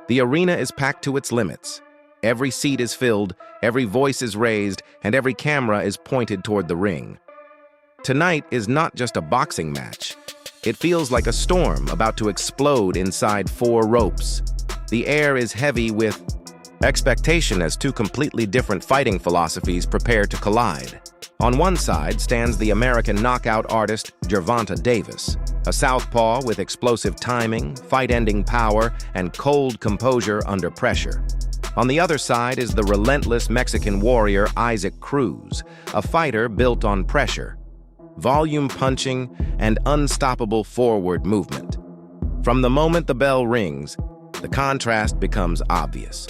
The arena is packed to its limits. Every seat is filled, every voice is raised, and every camera is pointed toward the ring. Tonight is not just a boxing match. It feels like a storm about to explode inside four ropes. The air is heavy with expectation as two completely different fighting philosophies prepare to collide. On one side stands the American knockout artist Gervonta Davis, a southpaw with explosive timing, fight-ending power, and cold composure under pressure. On the other side is the relentless Mexican warrior Isaac Cruz, a fighter built on pressure, volume punching, and unstoppable forward movement. From the moment the bell rings, the contrast becomes obvious.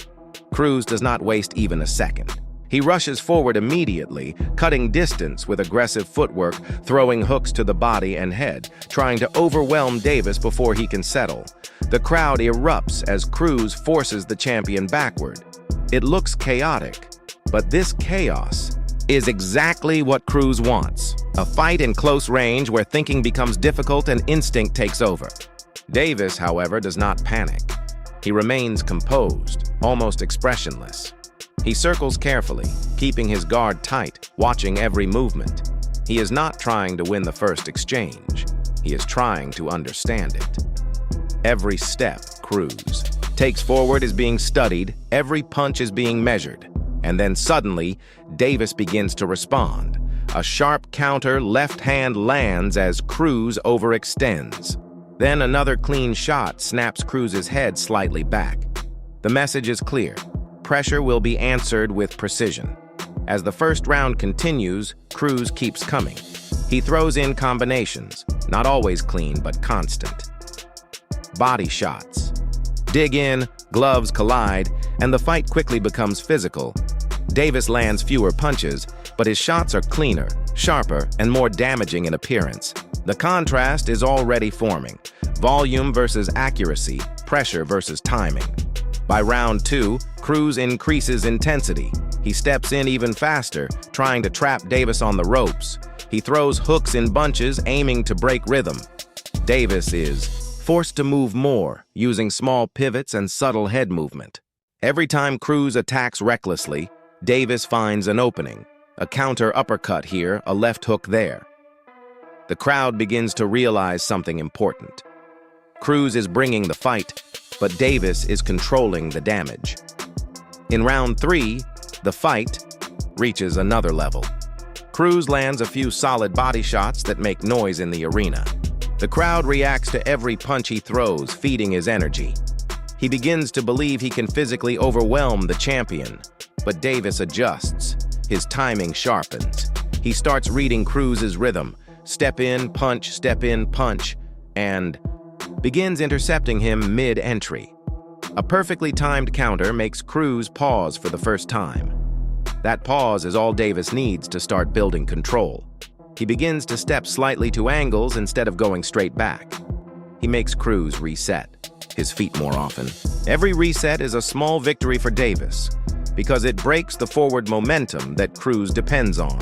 Cruz does not waste even a second. He rushes forward immediately, cutting distance with aggressive footwork, throwing hooks to the body and head, trying to overwhelm Davis before he can settle. The crowd erupts as Cruz forces the champion backward. It looks chaotic, but this chaos is exactly what Cruz wants. A fight in close range where thinking becomes difficult and instinct takes over. Davis, however, does not panic. He remains composed, almost expressionless. He circles carefully, keeping his guard tight, watching every movement. He is not trying to win the first exchange. He is trying to understand it. Every step Cruz takes forward is being studied, every punch is being measured. And then suddenly, Davis begins to respond. A sharp counter left hand lands as Cruz overextends. Then another clean shot snaps Cruz's head slightly back. The message is clear. Pressure will be answered with precision. As the first round continues, Cruz keeps coming. He throws in combinations, not always clean but constant. Body shots. Dig in, gloves collide, and the fight quickly becomes physical. Davis lands fewer punches, but his shots are cleaner, sharper, and more damaging in appearance. The contrast is already forming. Volume versus accuracy, pressure versus timing. By round 2, Cruz increases intensity. He steps in even faster, trying to trap Davis on the ropes. He throws hooks in bunches, aiming to break rhythm. Davis is forced to move more, using small pivots and subtle head movement. Every time Cruz attacks recklessly, Davis finds an opening. A counter uppercut here, a left hook there. The crowd begins to realize something important. Cruz is bringing the fight, but Davis is controlling the damage. In round 3, the fight reaches another level. Cruz lands a few solid body shots that make noise in the arena. The crowd reacts to every punch he throws, feeding his energy. He begins to believe he can physically overwhelm the champion, but Davis adjusts. His timing sharpens. He starts reading Cruz's rhythm, step in, punch, and begins intercepting him mid-entry. A perfectly timed counter makes Cruz pause for the first time. That pause is all Davis needs to start building control. He begins to step slightly to angles instead of going straight back. He makes Cruz reset, his feet more often. Every reset is a small victory for Davis, because it breaks the forward momentum that Cruz depends on.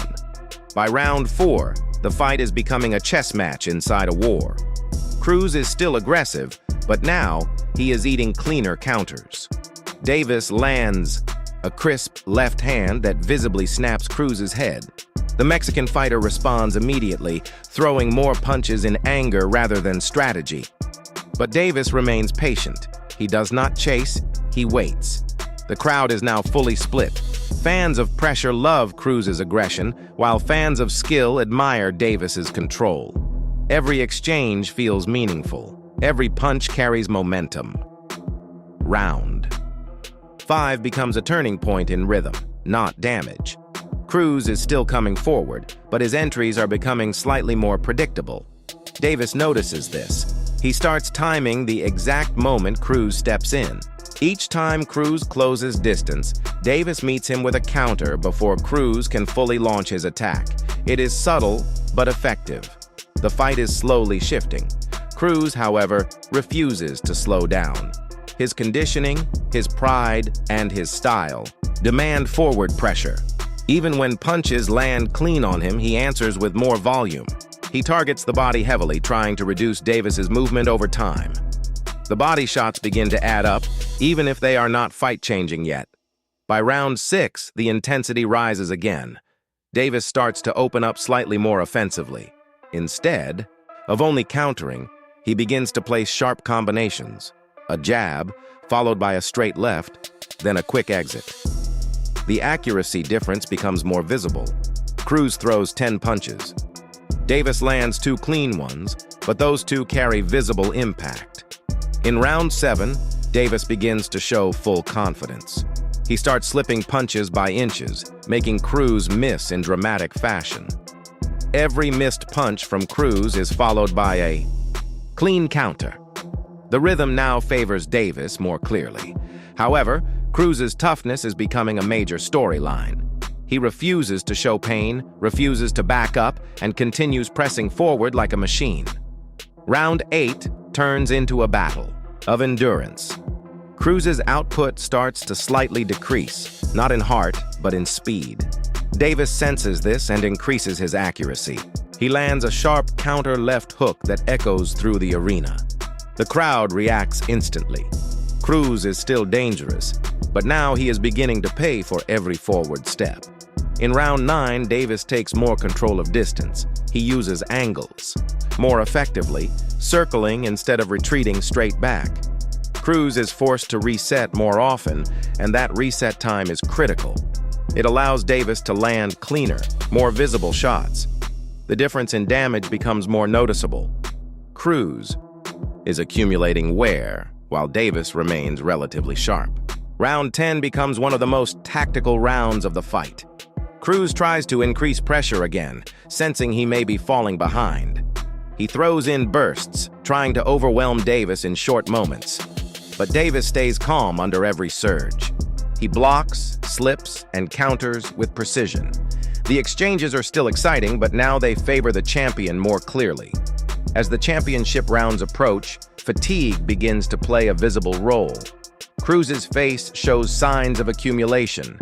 By round 4, the fight is becoming a chess match inside a war. Cruz is still aggressive, but now he is eating cleaner counters. Davis lands a crisp left hand that visibly snaps Cruz's head. The Mexican fighter responds immediately, throwing more punches in anger rather than strategy. But Davis remains patient. He does not chase, he waits. The crowd is now fully split. Fans of pressure love Cruz's aggression, while fans of skill admire Davis's control. Every exchange feels meaningful. Every punch carries momentum. Round 5 becomes a turning point in rhythm, not damage. Cruz is still coming forward, but his entries are becoming slightly more predictable. Davis notices this. He starts timing the exact moment Cruz steps in. Each time Cruz closes distance, Davis meets him with a counter before Cruz can fully launch his attack. It is subtle, but effective. The fight is slowly shifting. Cruz, however, refuses to slow down. His conditioning, his pride, and his style demand forward pressure. Even when punches land clean on him, he answers with more volume. He targets the body heavily, trying to reduce Davis's movement over time. The body shots begin to add up, even if they are not fight-changing yet. By round 6, the intensity rises again. Davis starts to open up slightly more offensively. Instead of only countering, he begins to place sharp combinations. A jab, followed by a straight left, then a quick exit. The accuracy difference becomes more visible. Cruz throws 10 punches. Davis lands 2 clean ones, but those 2 carry visible impact. In round 7, Davis begins to show full confidence. He starts slipping punches by inches, making Cruz miss in dramatic fashion. Every missed punch from Cruz is followed by a clean counter. The rhythm now favors Davis more clearly. However, Cruz's toughness is becoming a major storyline. He refuses to show pain, refuses to back up, and continues pressing forward like a machine. Round 8 turns into a battle of endurance. Cruz's output starts to slightly decrease, not in heart, but in speed. Davis senses this and increases his accuracy. He lands a sharp counter left hook that echoes through the arena. The crowd reacts instantly. Cruz is still dangerous, but now he is beginning to pay for every forward step. In round 9, Davis takes more control of distance. He uses angles more effectively, circling instead of retreating straight back. Cruz is forced to reset more often, and that reset time is critical. It allows Davis to land cleaner, more visible shots. The difference in damage becomes more noticeable. Cruz is accumulating wear, while Davis remains relatively sharp. Round 10 becomes one of the most tactical rounds of the fight. Cruz tries to increase pressure again, sensing he may be falling behind. He throws in bursts, trying to overwhelm Davis in short moments. But Davis stays calm under every surge. He blocks, slips, and counters with precision. The exchanges are still exciting, but now they favor the champion more clearly. As the championship rounds approach, fatigue begins to play a visible role. Cruz's face shows signs of accumulation,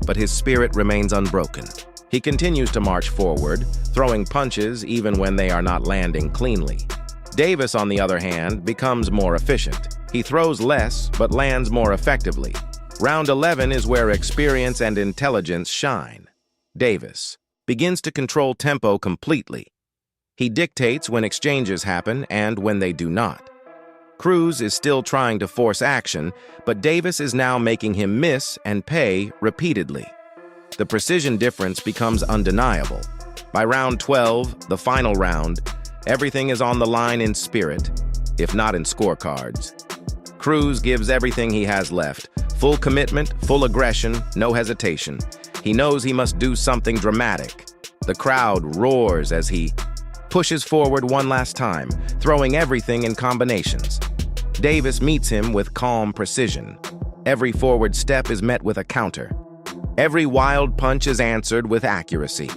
but his spirit remains unbroken. He continues to march forward, throwing punches even when they are not landing cleanly. Davis, on the other hand, becomes more efficient. He throws less, but lands more effectively. Round 11 is where experience and intelligence shine. Davis begins to control tempo completely. He dictates when exchanges happen and when they do not. Cruz is still trying to force action, but Davis is now making him miss and pay repeatedly. The precision difference becomes undeniable. By round 12, the final round, everything is on the line in spirit, if not in scorecards. Cruz gives everything he has left. Full commitment, full aggression, no hesitation. He knows he must do something dramatic. The crowd roars as he pushes forward one last time, throwing everything in combinations. Davis meets him with calm precision. Every forward step is met with a counter. Every wild punch is answered with accuracy.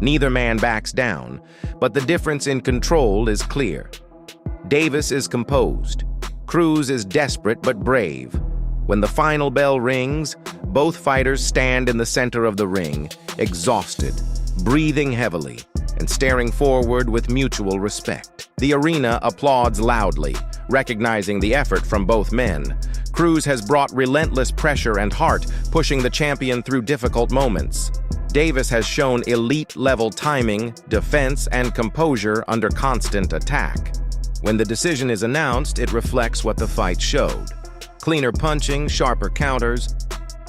Neither man backs down, but the difference in control is clear. Davis is composed. Cruz is desperate but brave. When the final bell rings, both fighters stand in the center of the ring, exhausted, breathing heavily, and staring forward with mutual respect. The arena applauds loudly, recognizing the effort from both men. Cruz has brought relentless pressure and heart, pushing the champion through difficult moments. Davis has shown elite-level timing, defense, and composure under constant attack. When the decision is announced, it reflects what the fight showed. Cleaner punching, sharper counters,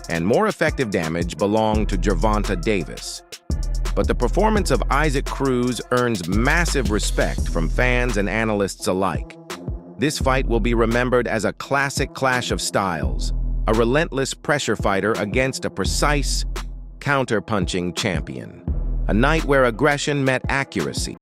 and more effective damage belong to Gervonta Davis. But the performance of Isaac Cruz earns massive respect from fans and analysts alike. This fight will be remembered as a classic clash of styles, a relentless pressure fighter against a precise, counter-punching champion. A night where aggression met accuracy.